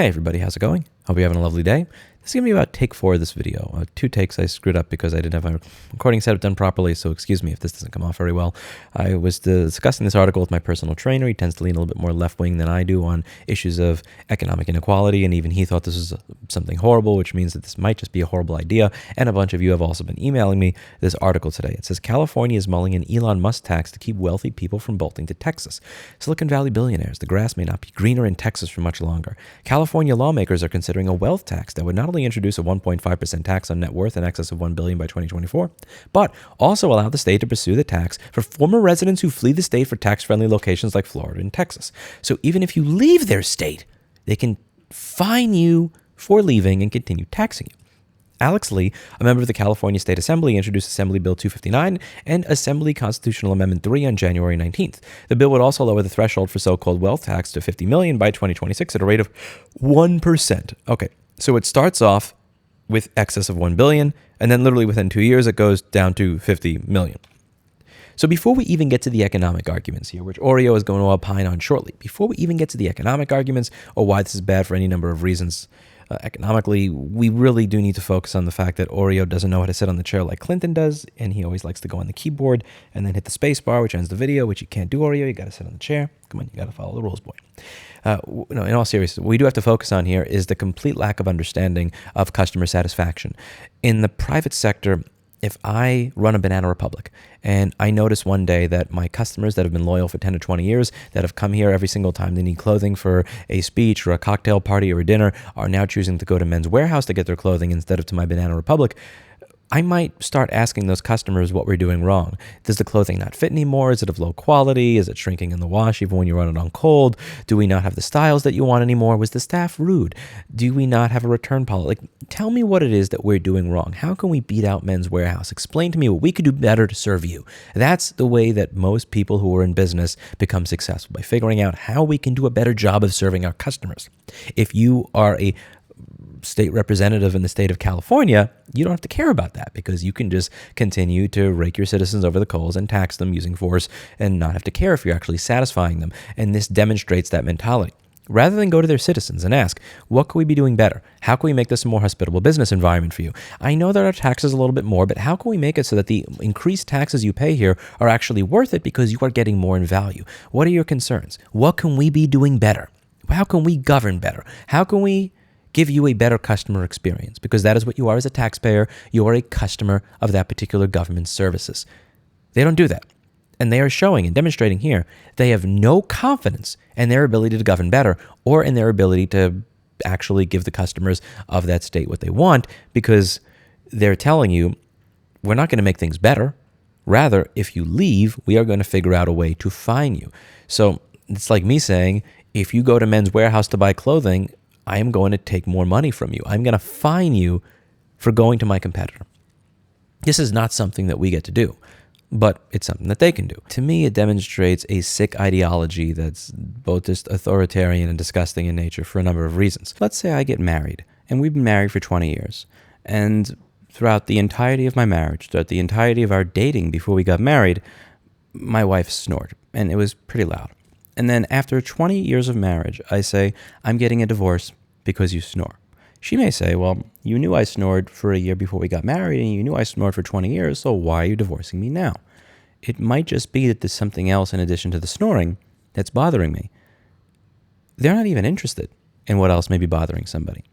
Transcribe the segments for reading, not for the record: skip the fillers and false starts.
Hey everybody, how's it going? Hope you're having a lovely day. This is going to be about take 4 of this video. 2 takes I screwed up because I didn't have my recording setup done properly, so excuse me if this doesn't come off very well. I was discussing this article with my personal trainer. He tends to lean a little bit more left-wing than I do on issues of economic inequality, and even he thought this was something horrible, which means that this might just be a horrible idea, and a bunch of you have also been emailing me this article today. It says, California is mulling an Elon Musk tax to keep wealthy people from bolting to Texas. Silicon Valley billionaires, the grass may not be greener in Texas for much longer. California lawmakers are considering a wealth tax that would not only introduce a 1.5% tax on net worth in excess of $1 billion by 2024, but also allow the state to pursue the tax for former residents who flee the state for tax-friendly locations like Florida and Texas. So even if you leave their state, they can fine you for leaving and continue taxing you. Alex Lee, a member of the California State Assembly, introduced Assembly Bill 259 and Assembly Constitutional Amendment 3 on January 19th. The bill would also lower the threshold for so-called wealth tax to $50 million by 2026 at a rate of 1%. Okay, so it starts off with excess of $1 billion, and then literally within 2 years, it goes down to $50 million. So before we even get to the economic arguments here, which Oreo is going to opine on shortly, before we even get to the economic arguments or why this is bad for any number of reasons, economically, we really do need to focus on the fact that Oreo doesn't know how to sit on the chair like Clinton does, and he always likes to go on the keyboard and then hit the space bar, which ends the video, which you can't do, Oreo. You got to sit on the chair. Come on, you got to follow the rules, boy. No, in all seriousness, what we do have to focus on here is the complete lack of understanding of customer satisfaction. In the private sector, if I run a Banana Republic and I notice one day that my customers that have been loyal for 10 to 20 years, that have come here every single time they need clothing for a speech or a cocktail party or a dinner, are now choosing to go to Men's Warehouse to get their clothing instead of to my Banana Republic, I might start asking those customers what we're doing wrong. Does the clothing not fit anymore? Is it of low quality? Is it shrinking in the wash even when you run it on cold? Do we not have the styles that you want anymore? Was the staff rude? Do we not have a return policy? Like, tell me what it is that we're doing wrong. How can we beat out Men's Warehouse? Explain to me what we could do better to serve you. That's the way that most people who are in business become successful, by figuring out how we can do a better job of serving our customers. If you are a state representative in the state of California, you don't have to care about that because you can just continue to rake your citizens over the coals and tax them using force and not have to care if you're actually satisfying them. And this demonstrates that mentality. Rather than go to their citizens and ask, what can we be doing better? How can we make this a more hospitable business environment for you? I know that our taxes a little bit more, but how can we make it so that the increased taxes you pay here are actually worth it because you are getting more in value? What are your concerns? What can we be doing better? How can we govern better? How can we give you a better customer experience? Because that is what you are as a taxpayer. You are a customer of that particular government's services. They don't do that. And they are showing and demonstrating here they have no confidence in their ability to govern better or in their ability to actually give the customers of that state what they want, because they're telling you, we're not going to make things better. Rather, if you leave, we are going to figure out a way to fine you. So it's like me saying, if you go to Men's Warehouse to buy clothing, I am going to take more money from you. I'm going to fine you for going to my competitor. This is not something that we get to do, but it's something that they can do. To me, it demonstrates a sick ideology that's both just authoritarian and disgusting in nature for a number of reasons. Let's say I get married, and we've been married for 20 years, and throughout the entirety of my marriage, throughout the entirety of our dating before we got married, my wife snored, and it was pretty loud. And then after 20 years of marriage, I say, I'm getting a divorce because you snore. She may say, well, you knew I snored for a year before we got married, and you knew I snored for 20 years, so why are you divorcing me now? It might just be that there's something else in addition to the snoring that's bothering me. They're not even interested in what else may be bothering somebody.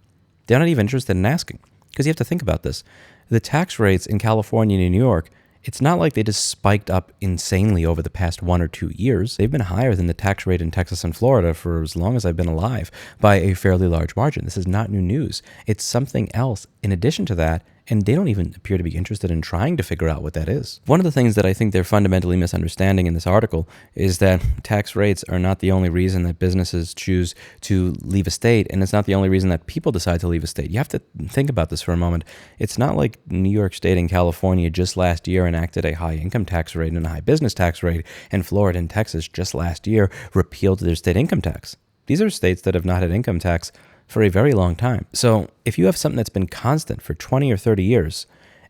They're not even interested in asking, because you have to think about this. The tax rates in California and New York, it's not like they just spiked up insanely over the past 1 or 2 years. They've been higher than the tax rate in Texas and Florida for as long as I've been alive by a fairly large margin. This is not new news. It's something else in addition to that, and they don't even appear to be interested in trying to figure out what that is. One of the things that I think they're fundamentally misunderstanding in this article is that tax rates are not the only reason that businesses choose to leave a state, and it's not the only reason that people decide to leave a state. You have to think about this for a moment. It's not like New York State and California just last year enacted a high income tax rate and a high business tax rate, and Florida and Texas just last year repealed their state income tax. These are states that have not had income tax for a very long time. So if you have something that's been constant for 20 or 30 years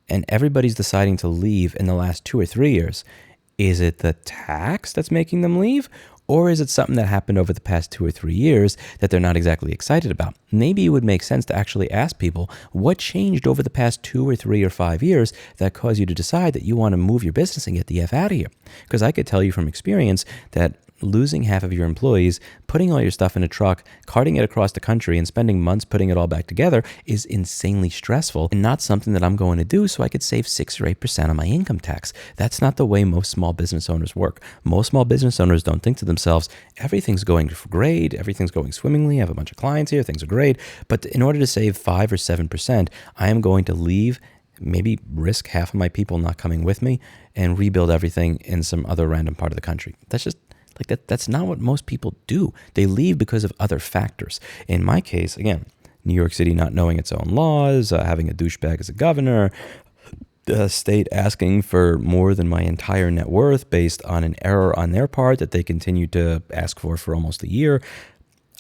and everybody's deciding to leave in the last 2 or 3 years, is it the tax that's making them leave? Or is it something that happened over the past 2 or 3 years that they're not exactly excited about? Maybe it would make sense to actually ask people what changed over the past 2 or 3 or 5 years that caused you to decide that you want to move your business and get the F out of here. Because I could tell you from experience that losing half of your employees, putting all your stuff in a truck, carting it across the country, and spending months putting it all back together is insanely stressful and not something that I'm going to do so I could save 6 or 8% on my income tax. That's not the way most small business owners work. Most small business owners don't think to themselves, everything's going great, everything's going swimmingly, I have a bunch of clients here, things are great, but in order to save 5 or 7%, I am going to leave, maybe risk half of my people not coming with me, and rebuild everything in some other random part of the country. That's not what most people do. They leave because of other factors. In my case, again, New York City not knowing its own laws, having a douchebag as a governor, the state asking for more than my entire net worth based on an error on their part that they continued to ask for almost a year.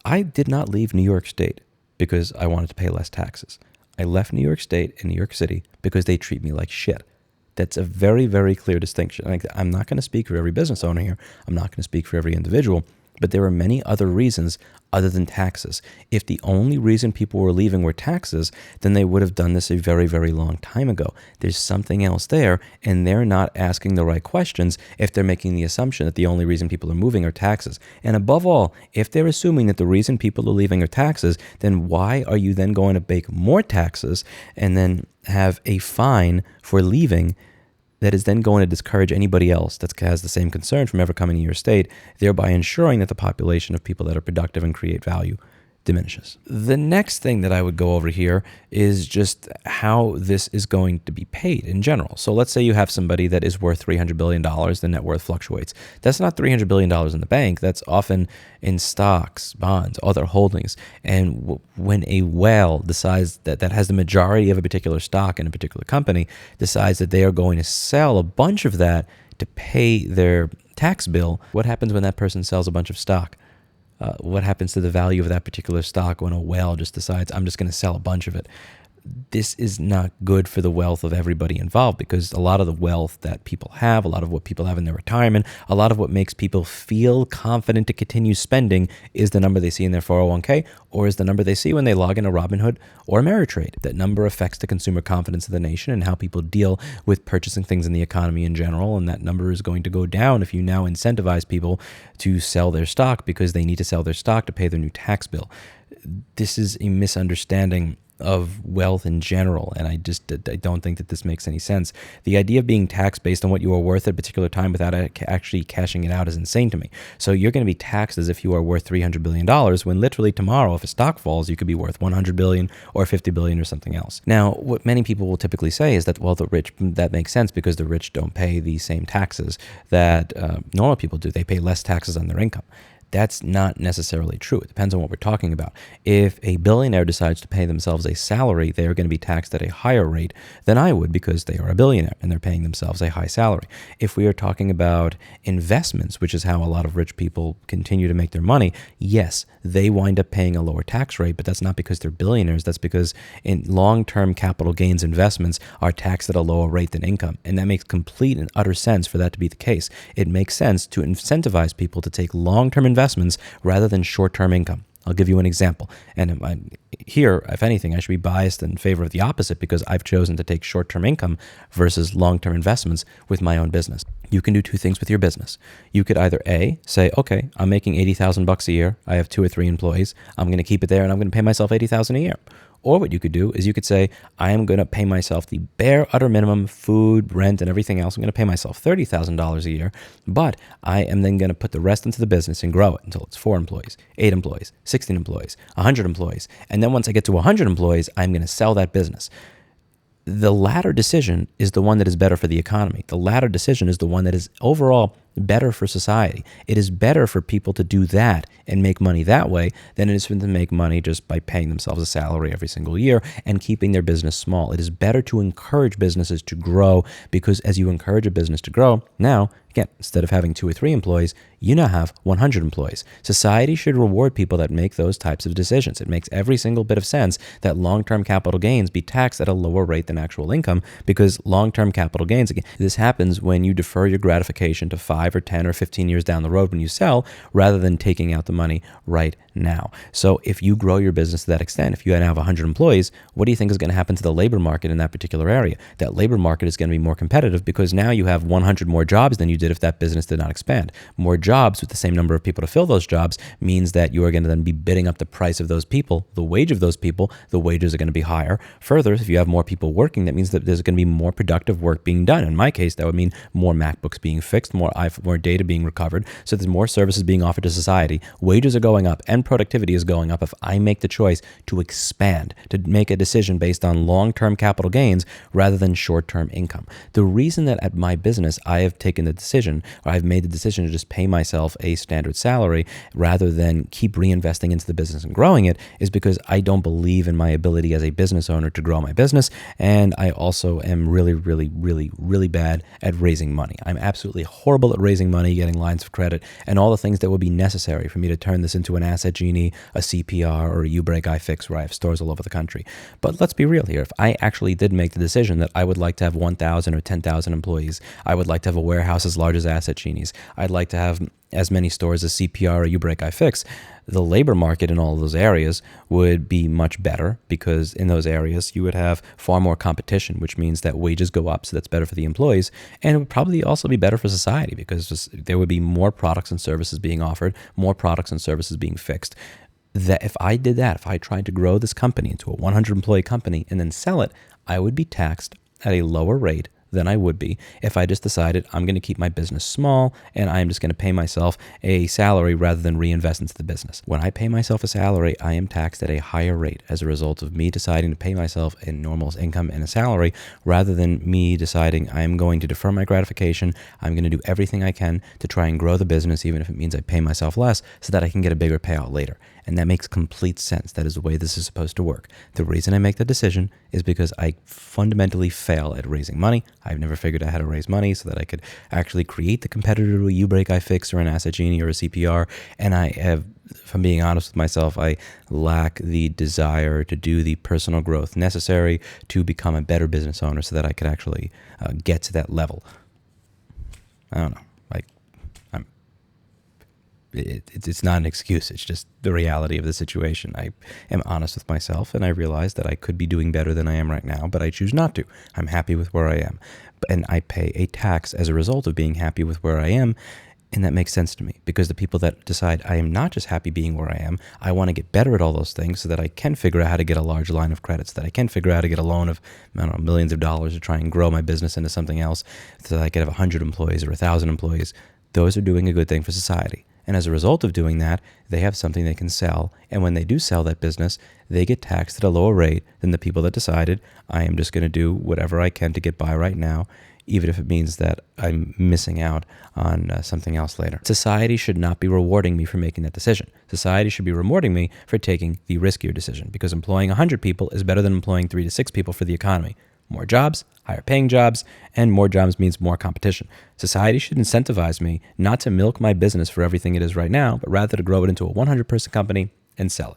I did not leave New York State because I wanted to pay less taxes. I left New York State and New York City because they treat me like shit. That's a very, very clear distinction. I'm not going to speak for every business owner here. I'm not going to speak for every individual, but there are many other reasons other than taxes. If the only reason people were leaving were taxes, then they would have done this a very, very long time ago. There's something else there, and they're not asking the right questions if they're making the assumption that the only reason people are moving are taxes. And above all, if they're assuming that the reason people are leaving are taxes, then why are you then going to bake more taxes and then have a fine for leaving that is then going to discourage anybody else that has the same concern from ever coming to your state, thereby ensuring that the population of people that are productive and create value diminishes. The next thing that I would go over here is just how this is going to be paid in general. So let's say you have somebody that is worth $300 billion, the net worth fluctuates. That's not $300 billion in the bank. That's often in stocks, bonds, other holdings. And when a whale decides that has the majority of a particular stock in a particular company, decides that they are going to sell a bunch of that to pay their tax bill, what happens when that person sells a bunch of stock? What happens to the value of that particular stock when a whale just decides, I'm just going to sell a bunch of it? This is not good for the wealth of everybody involved, because a lot of the wealth that people have, a lot of what people have in their retirement, a lot of what makes people feel confident to continue spending is the number they see in their 401k, or is the number they see when they log in a Robinhood or Ameritrade. That number affects the consumer confidence of the nation and how people deal with purchasing things in the economy in general, and that number is going to go down if you now incentivize people to sell their stock because they need to sell their stock to pay their new tax bill. This is a misunderstanding of wealth in general, and I don't think that this makes any sense. The idea of being taxed based on what you are worth at a particular time without actually cashing it out is insane to me. So you're going to be taxed as if you are worth $300 billion when literally tomorrow, if a stock falls, you could be worth $100 billion or $50 billion or something else. Now, what many people will typically say is that, well, the rich, that makes sense because the rich don't pay the same taxes that normal people do. They pay less taxes on their income. That's not necessarily true. It depends on what we're talking about. If a billionaire decides to pay themselves a salary, they are going to be taxed at a higher rate than I would because they are a billionaire and they're paying themselves a high salary. If we are talking about investments, which is how a lot of rich people continue to make their money, yes, they wind up paying a lower tax rate, but that's not because they're billionaires. That's because in long-term capital gains investments are taxed at a lower rate than income. And that makes complete and utter sense for that to be the case. It makes sense to incentivize people to take long-term investments rather than short-term income. I'll give you an example. And here, if anything, I should be biased in favor of the opposite because I've chosen to take short-term income versus long-term investments with my own business. You can do two things with your business. You could either A, say, okay, I'm making $80,000 a year. I have 2 or 3 employees. I'm going to keep it there and I'm going to pay myself $80,000 a year. Or what you could do is you could say, I am going to pay myself the bare utter minimum, food, rent, and everything else. I'm going to pay myself $30,000 a year, but I am then going to put the rest into the business and grow it until it's 4 employees, 8 employees, 16 employees, 100 employees. And then once I get to 100 employees, I'm going to sell that business. The latter decision is the one that is better for the economy. The latter decision is the one that is overall better for society. It is better for people to do that and make money that way than it is for them to make money just by paying themselves a salary every single year and keeping their business small. It is better to encourage businesses to grow because as you encourage a business to grow, now Again, instead of having 2 or 3 employees, you now have 100 employees. Society should reward people that make those types of decisions. It makes every single bit of sense that long-term capital gains be taxed at a lower rate than actual income, because long-term capital gains, again, this happens when you defer your gratification to 5 or 10 or 15 years down the road when you sell, rather than taking out the money right now. So if you grow your business to that extent, if you have 100 employees, what do you think is going to happen to the labor market in that particular area? That labor market is going to be more competitive, because now you have 100 more jobs than you did if that business did not expand. More jobs with the same number of people to fill those jobs means that you are going to then be bidding up the price of those people, the wage of those people. The wages are going to be higher. Further, if you have more people working, that means that there's going to be more productive work being done. In my case, that would mean more MacBooks being fixed, more data being recovered. So there's more services being offered to society. Wages are going up and productivity is going up if I make the choice to expand, to make a decision based on long-term capital gains rather than short-term income. The reason that at my business I have taken the decision, or I've made the decision to just pay myself a standard salary rather than keep reinvesting into the business and growing it, is because I don't believe in my ability as a business owner to grow my business. And I also am really bad at raising money. I'm absolutely horrible at raising money, getting lines of credit, and all the things that would be necessary for me to turn this into an Asset Genie, a CPR, or a Ubreak iFix, where I have stores all over the country. But let's be real here. If I actually did make the decision that I would like to have 1,000 or 10,000 employees, I would like to have a warehouse as large as Asset Genies, I'd like to have as many stores as CPR or Ubreak iFix, the labor market in all of those areas would be much better, because in those areas you would have far more competition, which means that wages go up, so that's better for the employees, and it would probably also be better for society, because there would be more products and services being offered, more products and services being fixed. That if I did that, if I tried to grow this company into a 100-employee company and then sell it, I would be taxed at a lower rate than I would be if I just decided I'm going to keep my business small and I'm just going to pay myself a salary rather than reinvest into the business. When I pay myself a salary, I am taxed at a higher rate as a result of me deciding to pay myself a normal income and a salary, rather than me deciding I'm going to defer my gratification. I'm going to do everything I can to try and grow the business, even if it means I pay myself less, so that I can get a bigger payout later. And that makes complete sense. That is the way this is supposed to work. The reason I make the decision is because I fundamentally fail at raising money. I've never figured out how to raise money so that I could actually create the competitor to a Ubreak iFix or an Asset Genie or a CPR. And I have, if I'm being honest with myself, I lack the desire to do the personal growth necessary to become a better business owner so that I could actually get to that level. I don't know. It's not an excuse. It's just the reality of the situation. I am honest with myself, and I realize that I could be doing better than I am right now, but I choose not to. I'm happy with where I am, and I pay a tax as a result of being happy with where I am, and that makes sense to me, because the people that decide I am not just happy being where I am, I want to get better at all those things so that I can figure out how to get a large line of credit, so that I can figure out how to get a loan of, I don't know, millions of dollars to try and grow my business into something else, so that I could have 100 employees or 1,000 employees. Those are doing a good thing for society. And as a result of doing that, they have something they can sell. And when they do sell that business, they get taxed at a lower rate than the people that decided, I am just going to do whatever I can to get by right now, even if it means that I'm missing out on something else later. Society should not be rewarding me for making that decision. Society should be rewarding me for taking the riskier decision, because employing 100 people is better than employing 3 to 6 people for the economy. More jobs, higher paying jobs, and more jobs means more competition. Society should incentivize me not to milk my business for everything it is right now, but rather to grow it into a 100-person company and sell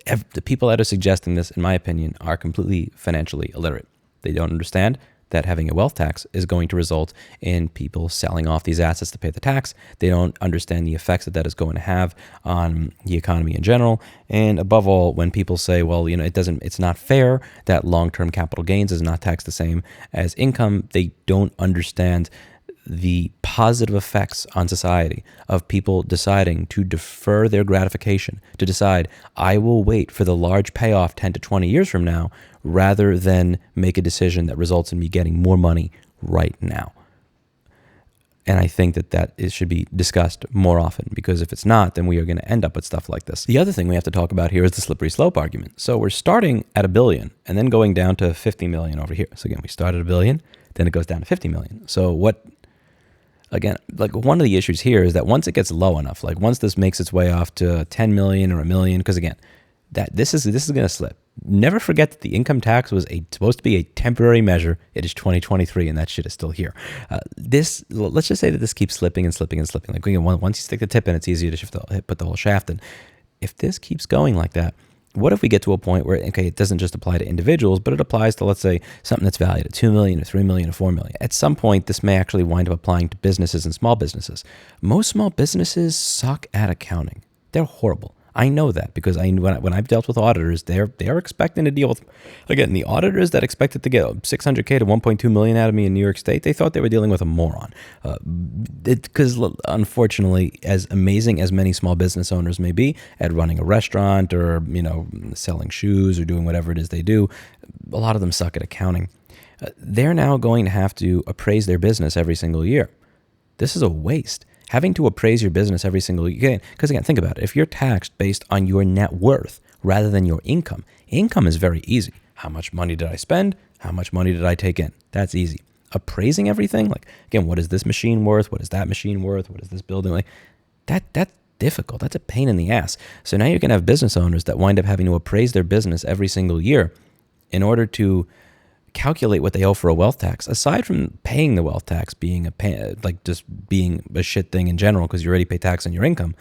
it. The people that are suggesting this, in my opinion, are completely financially illiterate. They don't understand that having a wealth tax is going to result in people selling off these assets to pay the tax. They don't understand the effects that that is going to have on the economy in general. And above all, when people say, well, it's not fair that long-term capital gains is not taxed the same as income, they don't understand the positive effects on society of people deciding to defer their gratification, to decide, I will wait for the large payoff 10 to 20 years from now, rather than make a decision that results in me getting more money right now. And I think that it should be discussed more often, because if it's not, then we are going to end up with stuff like this. The other thing we have to talk about here is the slippery slope argument. So we're starting at $1 billion and then going down to 50 million over here. So again, we start at $1 billion, then it goes down to 50 million. So again, one of the issues here is that once it gets low enough, once this makes its way off to 10 million or $1 million, because again, that this is going to slip. Never forget that the income tax was supposed to be a temporary measure. It is 2023, and that shit is still here. Let's just say that this keeps slipping and slipping and slipping. Like, once you stick the tip in, it's easier to put the whole shaft in. If this keeps going like that, what if we get to a point where, okay, it doesn't just apply to individuals, but it applies to, let's say, something that's valued at 2 million or 3 million or 4 million. At some point, this may actually wind up applying to businesses and small businesses. Most small businesses suck at accounting. They're horrible. I know that because when I've dealt with auditors, they're expecting to deal with, again, the auditors that expected to get 600K to 1.2 million out of me in New York State, they thought they were dealing with a moron. Because unfortunately, as amazing as many small business owners may be at running a restaurant or, selling shoes or doing whatever it is they do, a lot of them suck at accounting. They're now going to have to appraise their business every single year. This is a waste. Having to appraise your business every single year, because again, think about it. If you're taxed based on your net worth rather than your income is very easy. How much money did I spend? How much money did I take in? That's easy. Appraising everything, like, again, what is this machine worth? What is that machine worth? What is this building like? That's difficult. That's a pain in the ass. So now you're going to have business owners that wind up having to appraise their business every single year in order to calculate what they owe for a wealth tax. Aside from paying the wealth tax being just being a shit thing in general because you already pay tax on your income,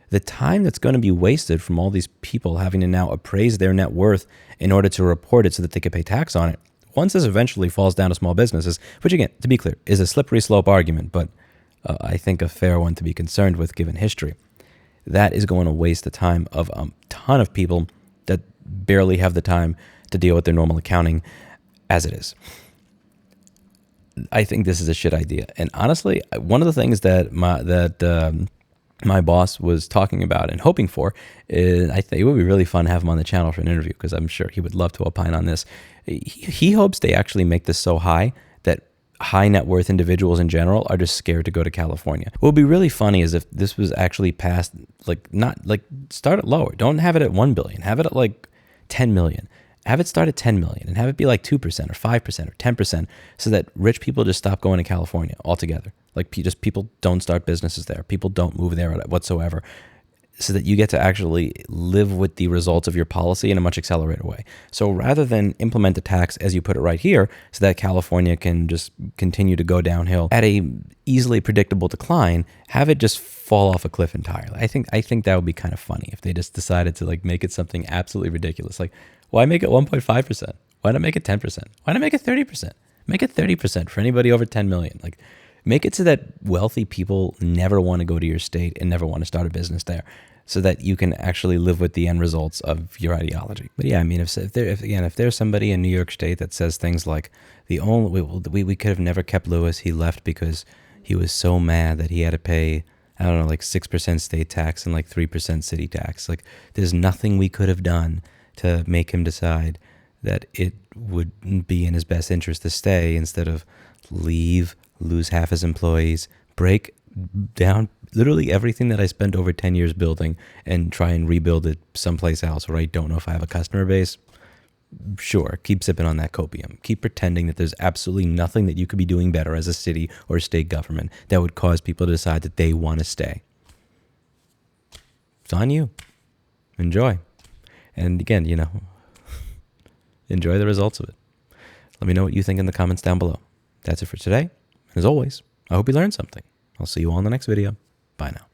the time that's going to be wasted from all these people having to now appraise their net worth in order to report it so that they can pay tax on it, once this eventually falls down to small businesses, which again, to be clear, is a slippery slope argument, but I think a fair one to be concerned with given history, that is going to waste the time of a ton of people that barely have the time to deal with their normal accounting as it is. I think this is a shit idea. And honestly, one of the things that my boss was talking about and hoping for is, I think it would be really fun to have him on the channel for an interview because I'm sure he would love to opine on this. He hopes they actually make this so high that high net worth individuals in general are just scared to go to California. What would be really funny is if this was actually passed, start it lower. Don't have it at 1 billion. Have it at 10 million. Have it start at 10 million and have it be 2% or 5% or 10% so that rich people just stop going to California altogether. Just people don't start businesses there. People don't move there whatsoever, so that you get to actually live with the results of your policy in a much accelerated way. So rather than implement a tax as you put it right here so that California can just continue to go downhill at a easily predictable decline, have it just fall off a cliff entirely. I think that would be kind of funny if they just decided to make it something absolutely ridiculous. Why make it 1.5%? Why not make it 10%? Why not make it 30%? Make it 30% for anybody over 10 million. Make it so that wealthy people never want to go to your state and never want to start a business there, so that you can actually live with the end results of your ideology. But yeah, I mean, if there's somebody in New York State that says things like, we could have never kept Lewis, he left because he was so mad that he had to pay, I don't know, 6% state tax and 3% city tax. There's nothing we could have done to make him decide that it would be in his best interest to stay instead of leave, lose half his employees, break down literally everything that I spent over 10 years building and try and rebuild it someplace else where I don't know if I have a customer base. Sure, keep sipping on that copium. Keep pretending that there's absolutely nothing that you could be doing better as a city or state government that would cause people to decide that they want to stay. It's on you. Enjoy. And again, enjoy the results of it. Let me know what you think in the comments down below. That's it for today. As always, I hope you learned something. I'll see you all in the next video. Bye now.